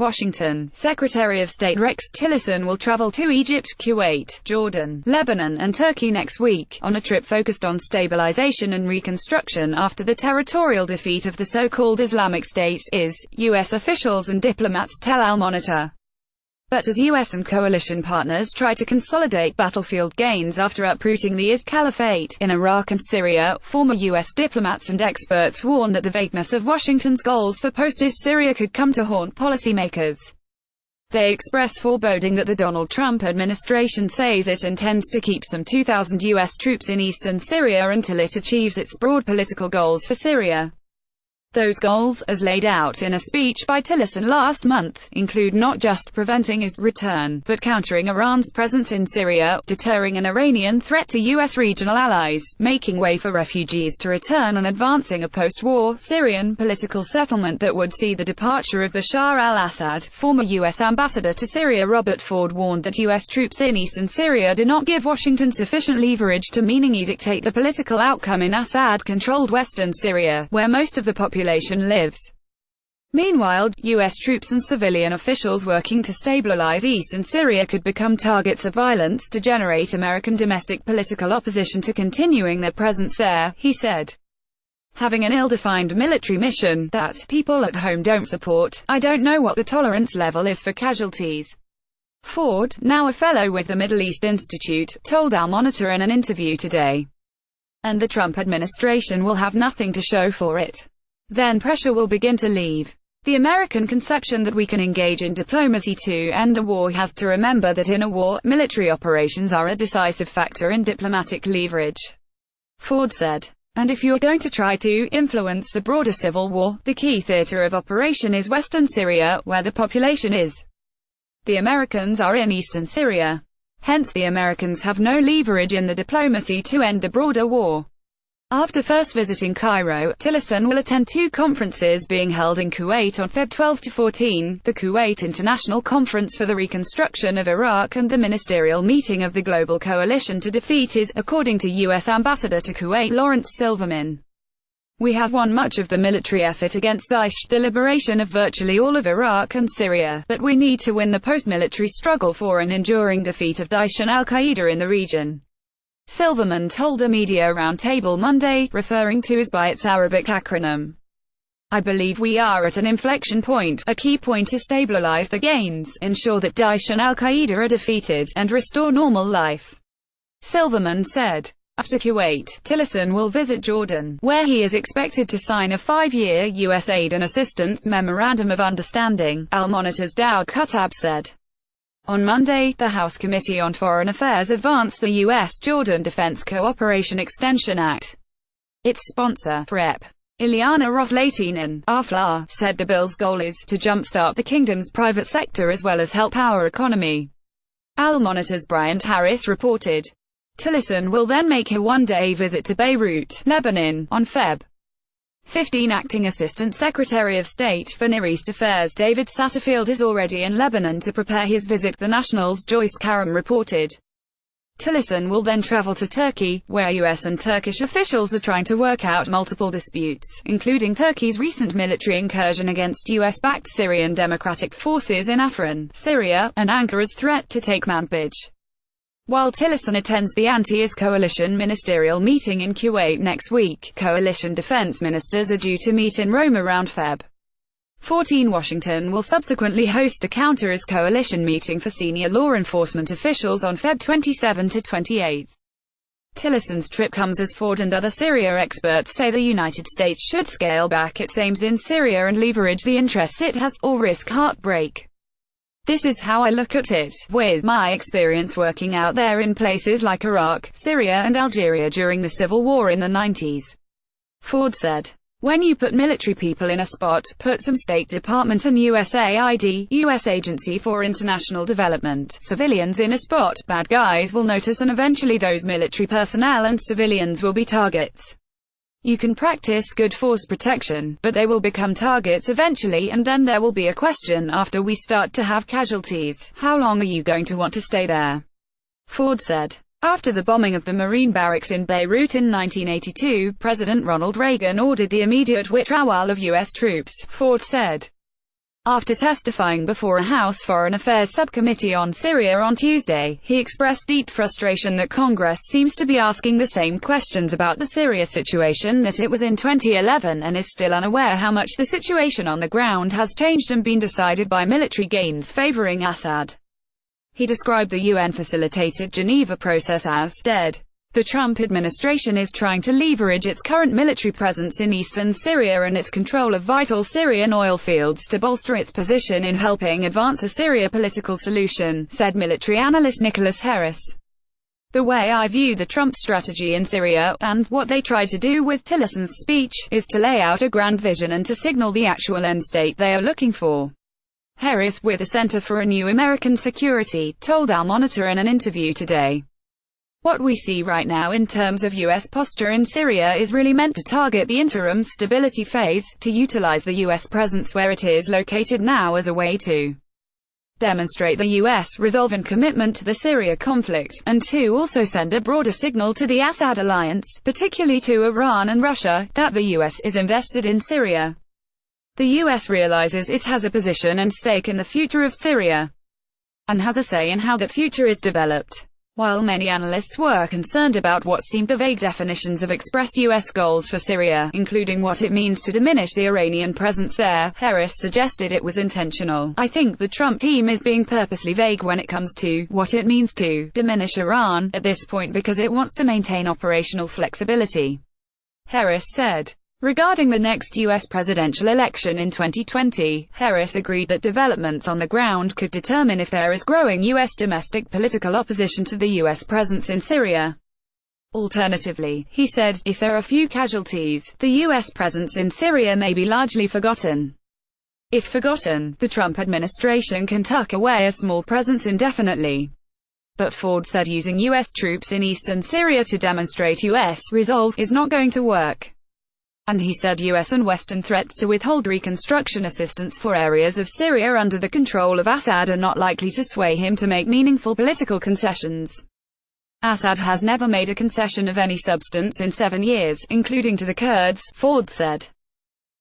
Washington. Secretary of State Rex Tillerson will travel to Egypt, Kuwait, Jordan, Lebanon and Turkey next week, on a trip focused on stabilization and reconstruction after the territorial defeat of the so-called Islamic State, U.S. officials and diplomats tell Al-Monitor. But as U.S. and coalition partners try to consolidate battlefield gains after uprooting the caliphate in Iraq and Syria, former U.S. diplomats and experts warn that the vagueness of Washington's goals for post-IS Syria could come to haunt policymakers. They express foreboding that the Donald Trump administration says it intends to keep some 2,000 U.S. troops in eastern Syria until it achieves its broad political goals for Syria. Those goals, as laid out in a speech by Tillerson last month, include not just preventing his return, but countering Iran's presence in Syria, deterring an Iranian threat to U.S. regional allies, making way for refugees to return and advancing a post-war, Syrian political settlement that would see the departure of Bashar al-Assad. Former U.S. Ambassador to Syria Robert Ford warned that U.S. troops in eastern Syria do not give Washington sufficient leverage to meaningfully dictate the political outcome in Assad-controlled western Syria, where most of the population lives. Meanwhile, U.S. troops and civilian officials working to stabilize eastern Syria could become targets of violence to generate American domestic political opposition to continuing their presence there, he said. Having an ill-defined military mission that people at home don't support, I don't know what the tolerance level is for casualties. Ford, now a fellow with the Middle East Institute, told Al-Monitor in an interview today. And the Trump administration will have nothing to show for it. Then pressure will begin to leave. The American conception that we can engage in diplomacy to end the war has to remember that in a war, military operations are a decisive factor in diplomatic leverage. Ford said. And if you're going to try to influence the broader civil war, the key theater of operation is western Syria, where the population is. The Americans are in eastern Syria. Hence the Americans have no leverage in the diplomacy to end the broader war. After first visiting Cairo, Tillerson will attend two conferences being held in Kuwait on Feb 12–14, the Kuwait International Conference for the Reconstruction of Iraq and the ministerial meeting of the Global Coalition to Defeat IS, according to U.S. Ambassador to Kuwait Lawrence Silverman. We have won much of the military effort against Daesh, the liberation of virtually all of Iraq and Syria, but we need to win the post-military struggle for an enduring defeat of Daesh and al-Qaeda in the region. Silverman told a media roundtable Monday, referring to IS by its Arabic acronym. I believe we are at an inflection point. A key point is stabilize the gains, ensure that Daesh and al-Qaeda are defeated, and restore normal life. Silverman said. After Kuwait, Tillerson will visit Jordan, where he is expected to sign a 5-year U.S. aid and assistance memorandum of understanding, Al-Monitor's Daud Khattab said. On Monday, the House Committee on Foreign Affairs advanced the U.S.-Jordan Defense Cooperation Extension Act. Its sponsor, Rep. Ileana Ros-Lehtinen, AFLA, said the bill's goal is to jumpstart the kingdom's private sector as well as help our economy. Al-Monitor's Bryant Harris reported. Tillerson will then make a one-day visit to Beirut, Lebanon, on Feb. 15. Acting Assistant Secretary of State for Near East Affairs David Satterfield is already in Lebanon to prepare his visit, The National's Joyce Karam reported. Tillerson will then travel to Turkey, where U.S. and Turkish officials are trying to work out multiple disputes, including Turkey's recent military incursion against U.S.-backed Syrian Democratic Forces in Afrin, Syria, and Ankara's threat to take Manbij. While Tillerson attends the anti-IS coalition ministerial meeting in Kuwait next week, coalition defense ministers are due to meet in Rome around Feb. 14. Washington will subsequently host a counter-IS coalition meeting for senior law enforcement officials on Feb 27–28. Tillerson's trip comes as Ford and other Syria experts say the United States should scale back its aims in Syria and leverage the interests it has, or risk heartbreak. This is how I look at it, with my experience working out there in places like Iraq, Syria and Algeria during the civil war in the 90s. Ford said. When you put military people in a spot, put some State Department and USAID, U.S. Agency for International Development, civilians in a spot, bad guys will notice and eventually those military personnel and civilians will be targets. You can practice good force protection, but they will become targets eventually, and then there will be a question after we start to have casualties: how long are you going to want to stay there? Ford said. After the bombing of the Marine barracks in Beirut in 1982, President Ronald Reagan ordered the immediate withdrawal of U.S. troops, Ford said. After testifying before a House Foreign Affairs Subcommittee on Syria on Tuesday, he expressed deep frustration that Congress seems to be asking the same questions about the Syria situation that it was in 2011 and is still unaware how much the situation on the ground has changed and been decided by military gains favoring Assad. He described the UN-facilitated Geneva process as dead. The Trump administration is trying to leverage its current military presence in eastern Syria and its control of vital Syrian oil fields to bolster its position in helping advance a Syria political solution, said military analyst Nicholas Harris. The way I view the Trump strategy in Syria, and what they try to do with Tillerson's speech, is to lay out a grand vision and to signal the actual end state they are looking for. Harris, with the Center for a New American Security, told Al Monitor in an interview today. What we see right now in terms of U.S. posture in Syria is really meant to target the interim stability phase, to utilize the U.S. presence where it is located now as a way to demonstrate the U.S. resolve and commitment to the Syria conflict, and to also send a broader signal to the Assad alliance, particularly to Iran and Russia, that the U.S. is invested in Syria. The U.S. realizes it has a position and stake in the future of Syria, and has a say in how that future is developed. While many analysts were concerned about what seemed the vague definitions of expressed U.S. goals for Syria, including what it means to diminish the Iranian presence there, Harris suggested it was intentional. I think the Trump team is being purposely vague when it comes to what it means to diminish Iran at this point because it wants to maintain operational flexibility, Harris said. Regarding the next U.S. presidential election in 2020, Harris agreed that developments on the ground could determine if there is growing U.S. domestic political opposition to the U.S. presence in Syria. Alternatively, he said, if there are few casualties, the U.S. presence in Syria may be largely forgotten. If forgotten, the Trump administration can tuck away a small presence indefinitely. But Ford said using U.S. troops in eastern Syria to demonstrate U.S. resolve is not going to work. And he said U.S. and Western threats to withhold reconstruction assistance for areas of Syria under the control of Assad are not likely to sway him to make meaningful political concessions. Assad has never made a concession of any substance in 7 years, including to the Kurds, Ford said.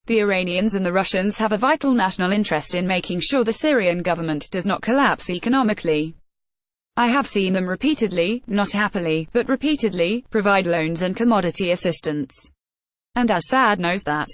The Iranians and the Russians have a vital national interest in making sure the Syrian government does not collapse economically. I have seen them repeatedly, not happily, but repeatedly, provide loans and commodity assistance. And Assad knows that.